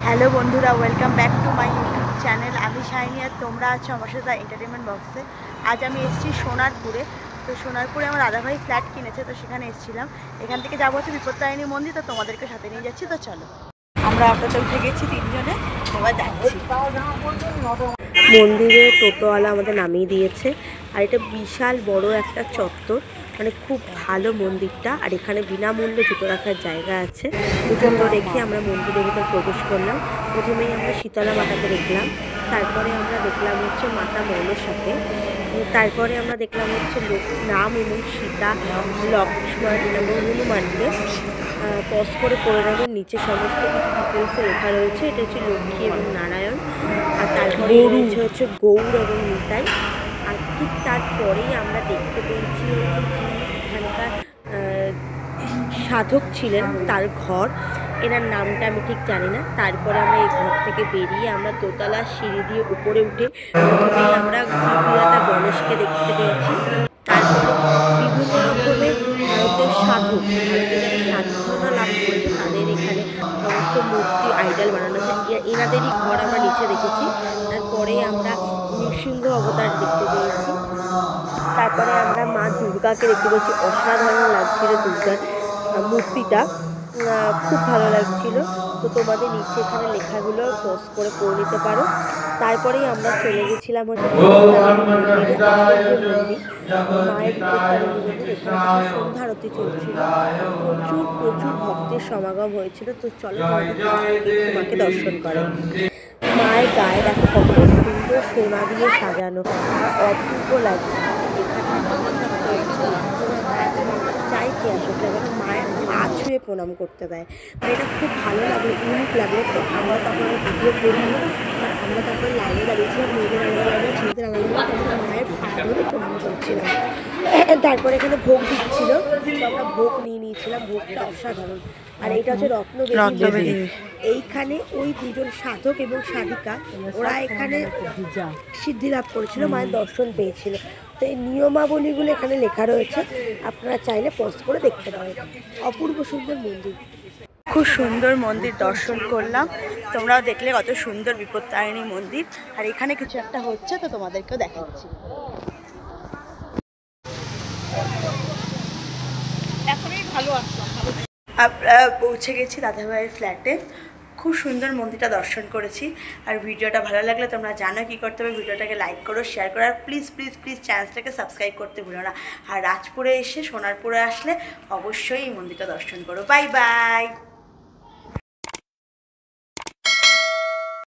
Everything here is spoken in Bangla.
হ্যালো বন্ধুরা, welcome back to my YouTube channel. আমি শাইনি আর তোমরা আছো আমার সাথে এন্টারটেনমেন্ট বক্সে। আজ আমি এসেছি সোনারপুরে। তো সোনারপুরে আমার দাদাভাই ফ্ল্যাট কিনেছে, তো সেখানে এসেছিলাম। এখান থেকে যাবো হচ্ছে বিপত্তারিণী মন্দির, তো তোমাদেরকে সাথে নিয়ে যাচ্ছি। তো চলো, আমরা অটোতে উঠে গেছি তিনজনে, এবার যাচ্ছি মন্দিরে। টোটোওয়ালা আমাদের নামিয়ে দিয়েছে। আর এটা বিশাল বড় একটা চত্বর, মানে খুব ভালো মন্দিরটা। আর এখানে বিনামূল্যে জুতো রাখার জায়গা আছে। জুতো রেখে আমরা মন্দিরের ভিতর প্রবেশ করলাম। প্রথমেই আমরা শীতলা মাতাকে দেখলাম, তারপরে আমরা দেখলাম হচ্ছে মাতা মনসাকে, তারপরে আমরা দেখলাম হচ্ছে রাম এবং সীতা, লক্ষ্মণ এবং হনুমানকে। পজ করে পড়ে নেবেন, নিচে সমস্ত কিছু ডিটেলসে লেখা রয়েছে। এটা হচ্ছে লক্ষ্মী এবং নারায়ণ। আর তারপরে রয়েছে হচ্ছে গৌর এবং নিতাই। আর ঠিক তারপরেই আমরা দেখতে পেয়েছি হচ্ছে এখানকার সাধক ছিলেন, তার ঘর। এনার নামটা আমি ঠিক জানি না। তারপরে আমরা এই ঘর থেকে বেরিয়ে আমরা দোতলা সিঁড়ি দিয়ে উপরে উঠে প্রথমেই আমরা সিদ্ধিদাতা গণেশকে দেখতে পেয়েছি। তারপরে বিভিন্ন রকমের ভারতের সাধক, ভারতে যারা সাধনা লাভ করেছে তাদের এখানে সমস্ত মূর্তি আইডল বানানো আছে। এনাদেরই ঘর আমরা নিচে দেখেছি। তারপরে আমরা নৃসিংহ অবতার দেখতে পেয়েছি। তারপরে আমরা মা দুর্গাকে দেখতে পেয়েছি। অসাধারণ লাগছিল দুর্গার মূর্তিটা, খুব ভালো লাগছিল। তো তোমাদের নিচে এখানে লেখাগুলো পজ করে পড়ে নিতে পারো। তারপরেই আমরা চলে গেছিলাম হচ্ছে মন্দির। মায়ের মন্দির, এখানে সন্ধ্যা আরতি চলছিল। প্রচুর প্রচুর ভক্তের সমাগম হয়েছিল। তো চলো মাকে দর্শন করে। মায়ের গায়ে দেখো কত সুন্দর সোনা দিয়ে সাজানো, অপূর্ব লাগছে। চাইছি আসলে মায়ের পা ছুঁয়ে প্রণাম করতে দেয়, মানে এটা খুব ভালো লাগলো, ইউনিক লাগলো। তো আমরা তখন ভিডিও করিনি, আমরা তারপর লাইনে দাঁড়িয়েছিলাম, মেয়েদের আলাদা লাইনে, ছেলেদের আলাদা লাইনে, মায়ের পা ধরে প্রণাম করছিলাম। তারপরে এখানে ভোগ দিচ্ছিল, তো আমরা ভোগ নিয়ে নিয়েছিলাম। ভোগটা অসাধারণ। আর এইটা হচ্ছে রত্নবেদী। এইখানে ওই দুজন সাধক এবং সাধিকা, ওরা এখানে সিদ্ধি লাভ করেছিল, মায়ের দর্শন পেয়েছিল। তো এই নিয়মাবলীগুলো এখানে লেখা রয়েছে, আপনারা চাইলে পজ করে দেখতে পারেন। অপূর্ব সুন্দর মন্দির, খুব সুন্দর মন্দির দর্শন করলাম। তোমরাও দেখলে কত সুন্দর বিপত্তারিণী মন্দির। আর এখানে কিছু একটা হচ্ছে, তো তোমাদেরকেও দেখাচ্ছি। আমরা পৌঁছে গেছি দাদাভাইয়ের ফ্ল্যাটে। খুব সুন্দর মন্দিরটা দর্শন করেছি। আর ভিডিওটা ভালো লাগলে তোমরা জানো কী করতে হবে, ভিডিওটাকে লাইক করো, শেয়ার করো, আর প্লিজ প্লিজ প্লিজ চ্যানেলটাকে সাবস্ক্রাইব করতে ভুলো না। আর রাজপুরে এসে সোনারপুরে আসলে অবশ্যই এই মন্দিরটা দর্শন করো। Bye bye.